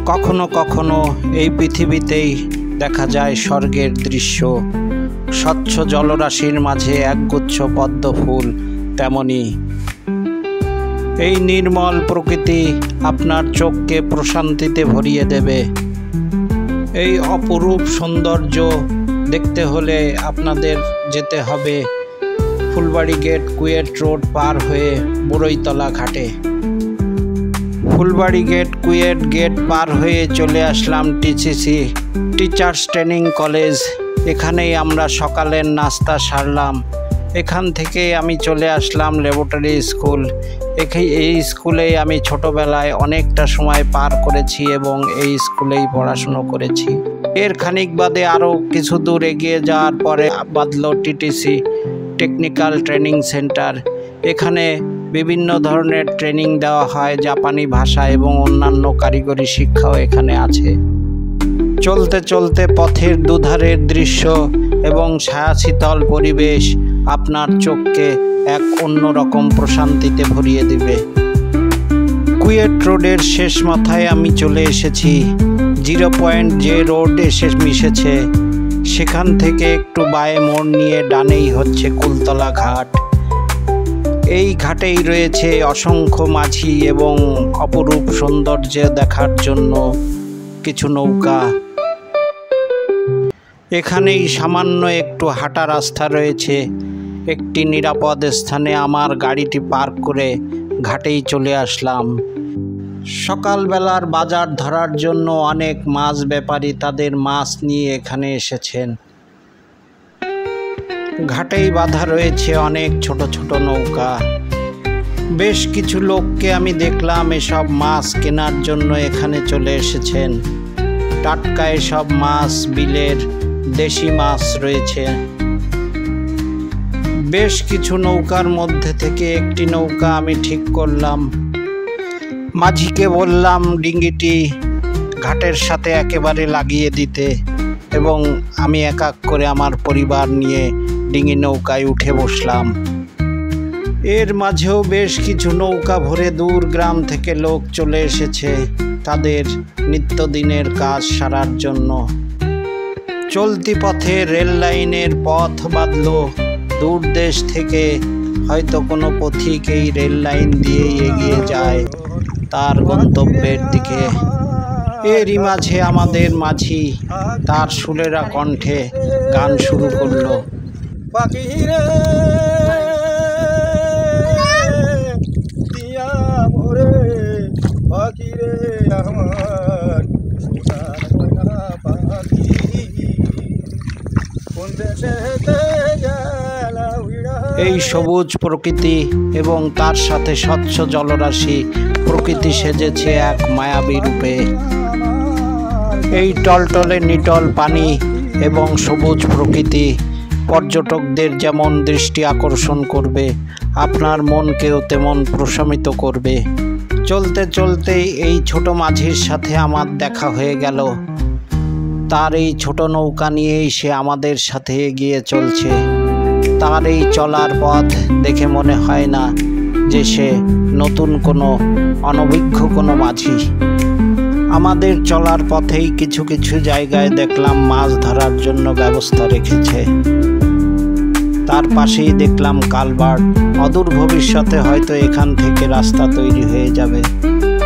কখনো কখনো এই পৃথিবীতেই দেখা যায় স্বর্গের দৃশ্য। স্বচ্ছ জলরাশির মাঝে একগুচ্ছ পদ্ম ফুল, তেমনি এই নির্মল প্রকৃতি আপনার চোখকে প্রশান্তিতে ভরিয়ে দেবে। এই অপরূপ সৌন্দর্য দেখতে হলে আপনাদের যেতে হবে ফুলবাড়ি গেট কুয়েট রোড পার হয়ে বড়ইতলা ঘাটে। ফুলবাড়ি গেট কুয়েট গেট পার হয়ে চলে আসলাম টিসিসি টিচার্স ট্রেনিং কলেজ। এখানেই আমরা সকালের নাস্তা সারলাম। এখান থেকে আমি চলে আসলাম ল্যাবরেটরি স্কুল। এই স্কুলেই আমি ছোটোবেলায় অনেকটা সময় পার করেছি এবং এই স্কুলেই পড়াশুনো করেছি। এর খানিক বাদে আরও কিছু দূর এগিয়ে যাওয়ার পরে বাদল টিটিসি টেকনিক্যাল ট্রেনিং সেন্টার। এখানে বিভিন্ন ধরনের ট্রেনিং দেওয়া হয়, জাপানি ভাষা এবং অন্যান্য কারিগরি শিক্ষাও এখানে আছে। চলতে চলতে পথের দুধারের দৃশ্য এবং ছায়াশীতল পরিবেশ আপনার চোখকে এক অন্যরকম প্রশান্তিতে ভরিয়ে দেবে। কুয়েট রোডের শেষ মাথায় আমি চলে এসেছি। 0 পয়েন্ট যে রোড এসে মিশেছে, সেখান থেকে একটু বাঁয়ে মোড় নিয়ে ডানেই হচ্ছে কুলতলা ঘাট। এই ঘাটেই রয়েছে অসংখ্য মাঝি এবং অপরূপ সৌন্দর্য দেখার জন্য কিছু নৌকা। এখানেই সামান্য একটু হাঁটা রাস্তা রয়েছে। একটি নিরাপদ স্থানে আমার গাড়িটি পার্ক করে ঘাটেই চলে আসলাম। সকালবেলার বাজার ধরার জন্য অনেক মাছ ব্যাপারী তাদের মাছ নিয়ে এখানে এসেছেন। ঘাটেই বাঁধা রয়েছে অনেক ছোট ছোট নৌকা। বেশ কিছু লোককে আমি দেখলাম এসব মাছ কেনার জন্য এখানে চলে এসেছেন। টাটকা এসব মাছ, বিলের দেশি মাছ রয়েছে। বেশ কিছু নৌকার মধ্যে থেকে একটি নৌকা আমি ঠিক করলাম। মাঝিকে বললাম ডিঙ্গিটি ঘাটের সাথে একেবারে লাগিয়ে দিতে এবং আমি এক এক করে আমার পরিবার নিয়ে ডিঙি নৌকায় উঠে বসলাম। এর মাঝেও বেশ কিছু নৌকা ভরে দূর গ্রাম থেকে লোক চলে এসেছে তাদের নিত্যদিনের কাজ সারার জন্য। চলতি পথে রেল লাইনের পথ বাঁধল। দূর দেশ থেকে হয়তো কোনো পথিক এই রেল লাইন দিয়েই এগিয়ে যায় তার গন্তব্যের দিকে। এরই মাঝে আমাদের মাঝি তার সুরেলা কণ্ঠে গান শুরু করলো। এই সবুজ প্রকৃতি এবং তার সাথে স্বচ্ছ জলরাশি, প্রকৃতি সেজেছে এক মায়াবী রূপে। এই টলটলে নিটল পানি এবং সবুজ প্রকৃতি পর্যটকদের যেমন দৃষ্টি আকর্ষণ করবে, আপনার মনকেও তেমন প্রশমিত করবে। চলতে চলতেই এই ছোট মাঝির সাথে আমার দেখা হয়ে গেল। তার এই ছোট নৌকা নিয়েই সে আমাদের সাথে এগিয়ে চলছে। তার এই চলার পথ দেখে মনে হয় না যে সে নতুন কোনো অনভিজ্ঞ কোনো মাঝি। আমাদের চলার পথেই কিছু কিছু জায়গায় দেখলাম মাছ ধরার জন্য ব্যবস্থা রেখেছে। তার পাশেই দেখলাম কালভার্ট। অদূর ভবিষ্যতে হয়তো এখান থেকে রাস্তা তৈরি হয়ে যাবে।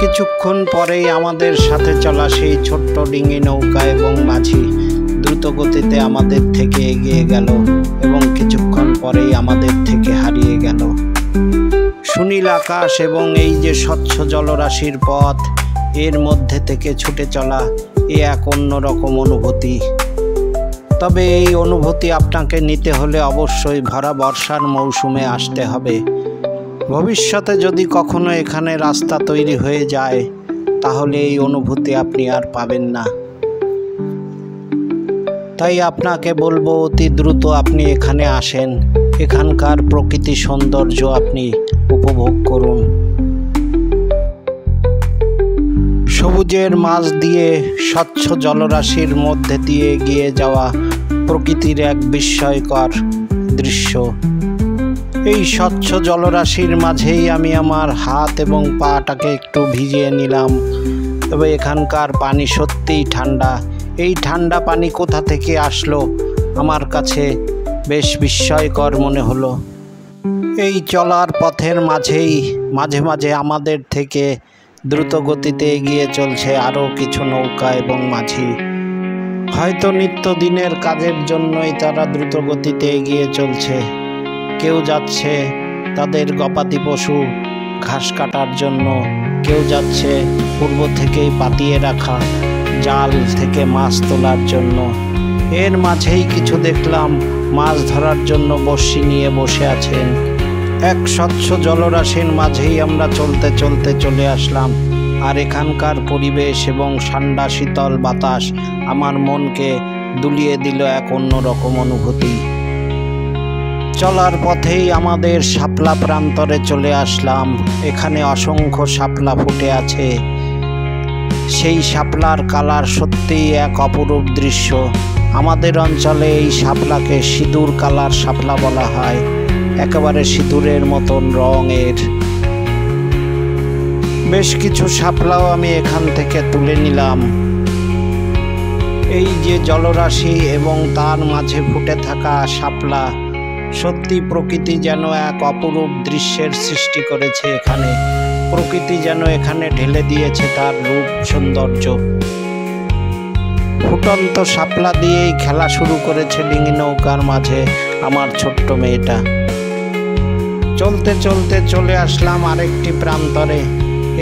কিছুক্ষণ পরেই আমাদের সাথে চলা সেই ছোট্ট ডিঙি নৌকা এবং মাঝি দ্রুত গতিতে আমাদের থেকে এগিয়ে গেল এবং কিছুক্ষণ পরেই আমাদের থেকে হারিয়ে গেল। সুনীল আকাশ এবং এই যে স্বচ্ছ জলরাশির পথ, এর মধ্যে থেকে ছুটে চলা এ এক অন্যরকম অনুভূতি। তবে এই অনুভূতি আপনাকে নিতে হলে অবশ্যই ভরা বর্ষার মৌসুমে আসতে হবে। ভবিষ্যতে যদি কখনো এখানে রাস্তা তৈরি হয়ে যায় তাহলে এই অনুভূতি আপনি আর পাবেন না। তাই আপনাকে বলবো অতি দ্রুত আপনি এখানে আসেন, এখানকার প্রকৃতি সৌন্দর্য আপনি উপভোগ করুন। সবুজের মাঝ দিয়ে স্বচ্ছ জলরাশির মধ্যে দিয়ে এগিয়ে যাওয়া প্রকৃতির এক বিস্ময়কর দৃশ্য। এই স্বচ্ছ জলরাশির মাঝেই আমি আমার হাত এবং পাটাকে একটু ভিজিয়ে নিলাম। তবে এখানকার পানি সত্যিই ঠান্ডা। এই ঠান্ডা পানি কোথা থেকে আসলো আমার কাছে বেশ বিস্ময়কর মনে হলো। এই চলার পথের মাঝেই মাঝে মাঝে আমাদের থেকে দ্রুত গতিতে এগিয়ে চলছে আরও কিছু নৌকা এবং মাঝি। হয়তো নিত্যদিনের কাজের জন্যই তারা দ্রুত গতিতে এগিয়ে চলছে। কেউ যাচ্ছে তাদের গবাদি পশু ঘাস কাটার জন্য, কেউ যাচ্ছে পূর্ব থেকেই পাতিয়ে রাখা জাল থেকে মাছ তোলার জন্য। এর মাঝেই কিছু দেখলাম মাছ ধরার জন্য বড়শি নিয়ে বসে আছেন। এক স্বচ্ছ জলরাশির মাঝেই আমরা চলতে চলতে চলে আসলাম। আর এখানকার পরিবেশ এবং ঠান্ডা শীতল বাতাস আমার মনকে দুলিয়ে দিল এক অন্যরকম অনুভূতি। চলার পথেই আমাদের শাপলা প্রান্তরে চলে আসলাম। এখানে অসংখ্য শাপলা ফুটে আছে। সেই শাপলার কালার সত্যিই এক অপরূপ দৃশ্য। আমাদের অঞ্চলে এই শাপলাকে সিঁদুর কালার শাপলা বলা হয়, একেবারে সিঁদুরের মতন রঙের। বেশ কিছু শাপলাও আমি এখান থেকে তুলে নিলাম। এই যে জলরাশি এবং তার মাঝে ফুটে থাকা শাপলা, সত্যি প্রকৃতি যেন এক অপরূপ দৃশ্যের সৃষ্টি করেছে এখানে। প্রকৃতি যেন এখানে ঢেলে দিয়েছে তার রূপ সৌন্দর্য। ফুটন্ত শাপলা দিয়েই খেলা শুরু করেছে ডিঙি নৌকার মাঝে আমার ছোট্ট মেয়েটা। চলতে চলতে চলে আসলাম আরেকটি প্রান্তরে।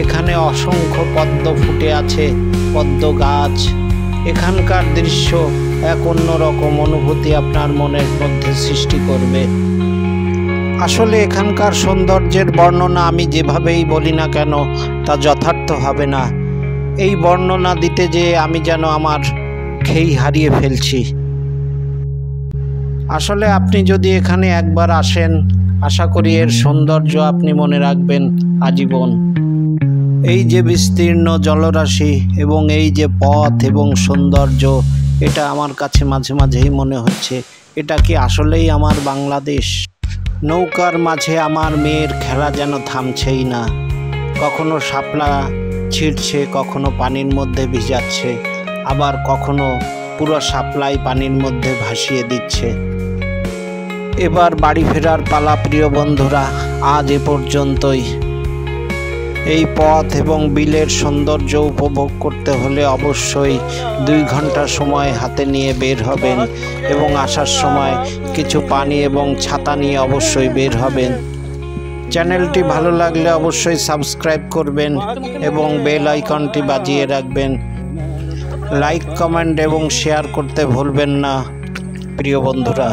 এখানে অসংখ্য পদ্ম ফুটে আছে, পদ্ম গাছ। এখানকার দৃশ্য এক অন্যরকম অনুভূতি আপনার মনের মধ্যে সৃষ্টি করবে। আসলে এখানকার সৌন্দর্যের বর্ণনা আমি যেভাবেই বলি না কেন তা যথার্থ হবে না। এই বর্ণনা দিতে যেয়ে আমি যেন আমার খেই হারিয়ে ফেলছি। আসলে আপনি যদি এখানে একবার আসেন, আশা করি এর সৌন্দর্য আপনি মনে রাখবেন আজীবন। এই যে বিস্তীর্ণ জলরাশি এবং এই যে পথ এবং সৌন্দর্য, এটা আমার কাছে মাঝে মাঝেই মনে হচ্ছে এটা কি আসলেই আমার বাংলাদেশ। নৌকার মাঝে আমার মেয়ের খেলা যেন থামছেই না। কখনো শাপলা ছিঁড়ছে, কখনো পানির মধ্যে ভিজাচ্ছে, আবার কখনো পুরো শাপলাই পানির মধ্যে ভাসিয়ে দিচ্ছে। এবার বাড়ি ফেরার পালা প্রিয় বন্ধুরা। আজ এ পর্যন্তই। এই পথ এবং বিলের সৌন্দর্য উপভোগ করতে হলে অবশ্যই 2 ঘন্টা সময় হাতে নিয়ে বের হবেন এবং আসার সময় কিছু পানি এবং ছাতা নিয়ে অবশ্যই বের হবেন। চ্যানেলটি ভালো লাগলে অবশ্যই সাবস্ক্রাইব করবেন এবং বেল আইকনটি বাজিয়ে রাখবেন। লাইক, কমেন্ট এবং শেয়ার করতে ভুলবেন না প্রিয় বন্ধুরা।